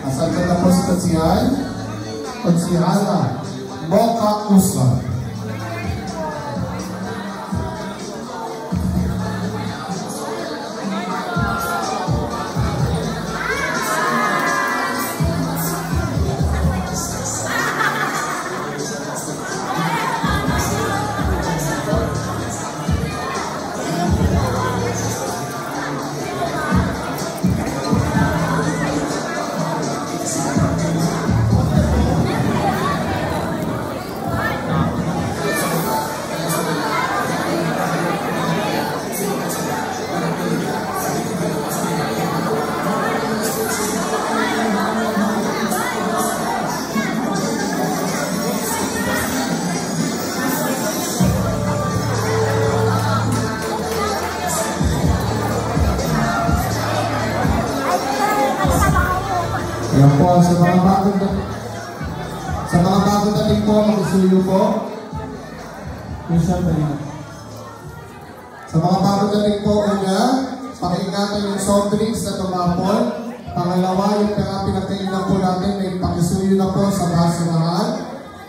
Asal ka na po si Katsihan? Katsihala, Mocha Usman. Yan po, sa mga bagong dating po, makisuyo po. Yung siyempre yan. Sa mga bagong dating po, una, pakiingatan yung soft drinks na tumapon. Pangalawa, yung pinagkainan po natin, may pakisuyo na po sa basurahan.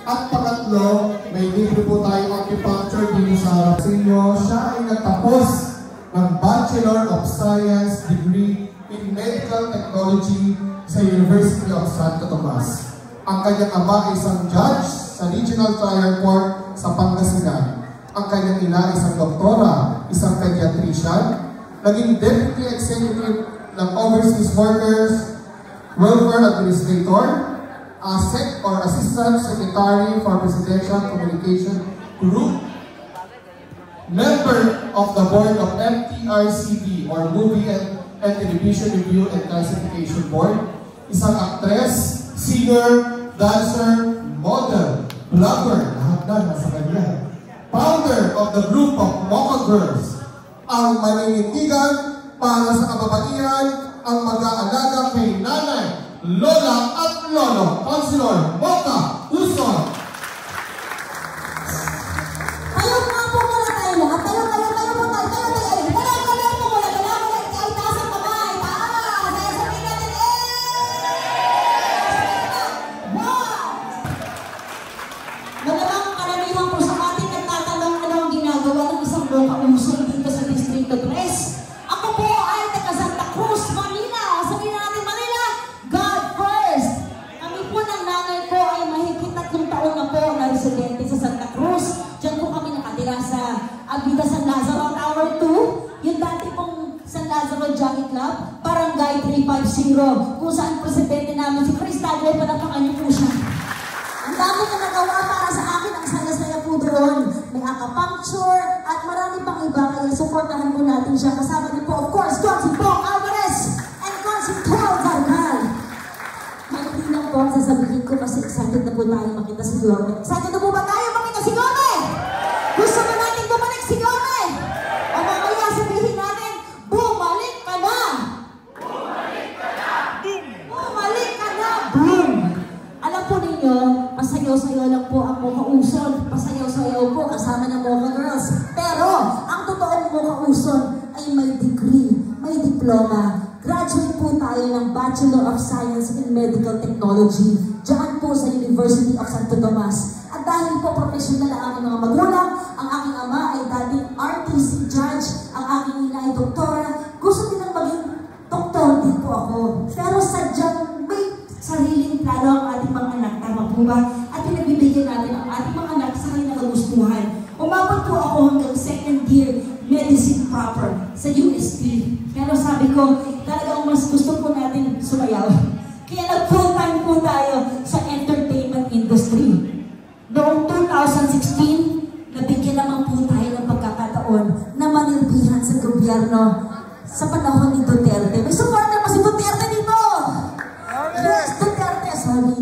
At pangatlo, may libre po tayong acupuncture dito sa harap sa inyo. Siya ay nagtapos ng Bachelor of Science degree in Medical Technology sa University of Santo Tomas. Ang kanyang ama ay isang judge sa Regional Trial Court sa Pangasinan. Ang kanyang ina ay isang doktora, isang pediatrician, naging Deputy Executive ng Overseas Workers Welfare Administrator, ASEC or Assistant Secretary for Presidential Communication Group, member of the board of MTRCB or Movie and Television Review and Classification Board, isang actress, singer, dancer, model, blogger, lahat na nasa kanya. Founder of the group of Mocha Girls, ang maninindigan para sa kababaihan, ang mag-aalaga kay nanay, lola at lolo, Councilor Mocha Usman. Tayo nga po muna tayo lahat. Tayo po tayo. Kauson dito sa Distrito 3. Ako po ay taga Santa Cruz, Manila. Sabihin natin Manila, God first. Kami po ng nanay ko ay mahigit 3 taon na po na residente sa Santa Cruz. Diyan po kami nakatira sa Abida San Lazaro Tower 2. Yung dati pong San Lazaro Jockey Club, Barangay 350, kung saan presidente namin si Chris Taglay, panapakan niyo po siya. Ang dami na nagawa para sa akin, ang saya-saya po doon. May acupuncture at marami pang iba, kaya supportahan po natin siya. Kasama din po, of course, Consi Bong Alvarez and Consi Tol Zargal. Maikli lang po ang sasabihin ko kasi excited na po tayo makita si Yorme. Excited na po ba tayo makita si Yorme? Gusto ba natin bumalik si Yorme? O mamaya sabihin natin, bumalik ka na! Bumalik ka na! Bumalik ka na! Boom! Alam po ninyo, pasayaw-sayaw lang po ang Mocha Usman. Pasayaw-sayaw po kasama ng Mocha Girls. Pero, ang totoong Mocha Usman ay may degree, may diploma. Graduate po tayo ng Bachelor of Science in Medical Technology diyan po sa University of Santo Tomas. At dahil po professional ang aking mga magulang, ang aking ama ay dating RTC judge, ang aking ina ay doktora. Gusto din ang maging doktor din po ako. Pero sadyang may sariling plano ang ating mga anak, tama po ba? At pinagbibigyan natin ang ating mga anak sa kanilang kagustuhan. Umabot po ako hanggang 2nd year medicine proper sa UST. Pero sabi ko, talagang mas gusto po natin sumayaw. Kaya nag-full time po tayo sa entertainment industry. Noong 2016, nabigyan naman po tayo ng pagkakataon na manilbihan sa gobyerno sa panahon ni Duterte. May supporter pa si Duterte dito! Yes, Duterte, sorry.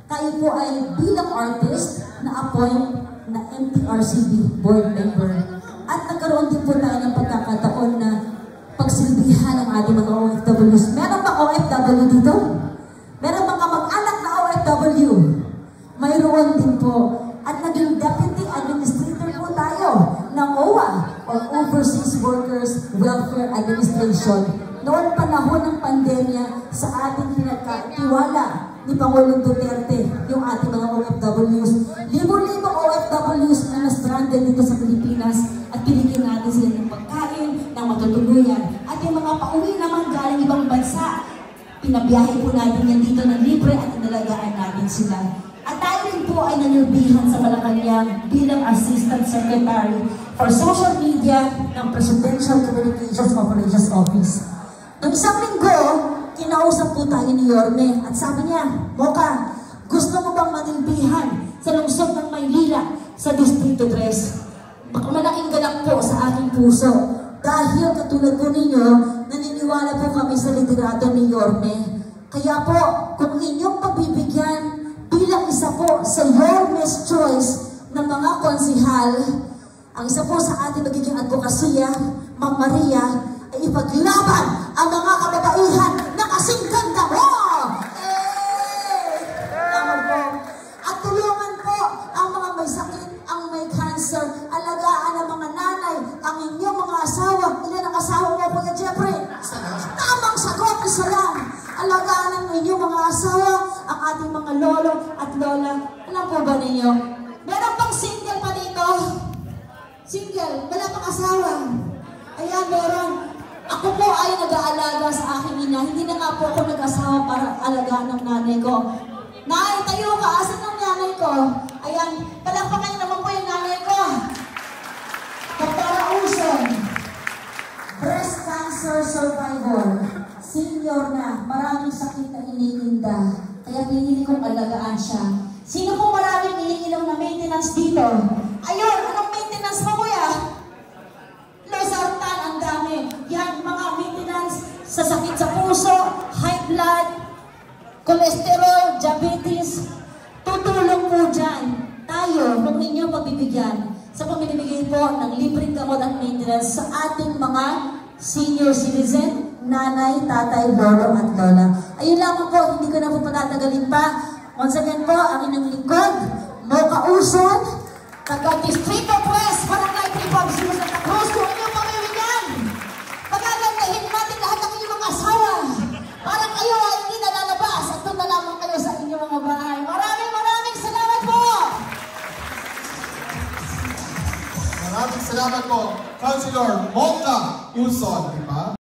Tayo po ay bilang artist na-appoint na MTRCB board member. At nagkaroon din po tayo ng pagkakataon na pagsilbihan ng ating mga OFWs. Meron ba OFW dito? Meron ba kamag-anak na OFW? Mayroon din po. At naging Deputy Administrator po tayo ng OWA or Overseas Workers Welfare Administration. Noon panahon ng pandemya sa ating at tiwala ni Pangulong Duterte yung ating mga OFWs. Libo-libong OFWs na na-stranded dito sa Pilipinas at binigyan natin sila ng pagkain, ng matutuluyan. At yung mga pauwi naman galing ibang bansa, pinabiyahe po natin yan dito ng libre at inalagaan natin sila. At tayo rin po ay nanilbihan sa Malacanang bilang Assistant Secretary for Social Media ng Presidential Communications Operations Office. Noong isang linggo, kinausap po tayo ni Yorme at sabi niya, Mocha, gusto mo bang manilbihan sa lungsod ng Maynila sa Distrito 3? Malaking galak po sa aking puso dahil katulad po ninyo, naniniwala po kami sa liderato ni Yorme. Kaya po, kung inyong pagbibigyan bilang isa po sa Yorme's Choice ng mga konsihal, ang isa po sa ating magiging advokasya, Ma'am Maria, ay ipaglaban ang mga kababaihan na kasing ganda mo! Tama po. At tulungan po ang mga may sakit, ang may cancer, alagaan ang mga nanay, ang inyong mga asawa. Ilan ang asawa mo, Kuya Jeffrey? Tamang sagot, isa lang. Alagaan ang inyong mga asawa, ang ating mga lolo at lola. Alam po ba ninyo? Meron pang single pa dito. Single, wala pang asawa. Ayan, meron. Ako po ay nag-aalaga sa aking ina. Hindi na nga po ako nag-asawa para alagaan ng nanay ko. Nay, tayo ka. Asan ang nanay ko? Ayan, palakpakan niyo naman po yung nanay ko. Kaparauson. Breast cancer survivor. Senior na. Maraming sakit na iniinda. Kaya pinili kong alagaan siya. Sino po maraming iniinom na maintenance dito? Ayun, anong maintenance mo, kuya? Losartan, ang dami. Yan, mga maintenance sa sakit sa puso, high blood, cholesterol, diabetes. Tutulong po dyan. Tayo, kung ninyo pagbibigyan sa pamimigay po ng libreng gamot at maintenance sa ating mga senior citizen, nanay, tatay, lolo at lola. Ayun lamang po, hindi ko na po patatagalin pa. Once again po, ang inyong lingkod, Mocha Uson, taga-Distrito 3, Barangay 350 Santa Cruz, kung inyong pamimigyan. Pagagandahin natin lahat ng inyong mga asawa. Para kayo ay hindi na lalabas at doon na lamang kayo sa inyong mga bahay. Maraming salamat po! Maraming salamat po, Councilor Mocha Uson, di ba?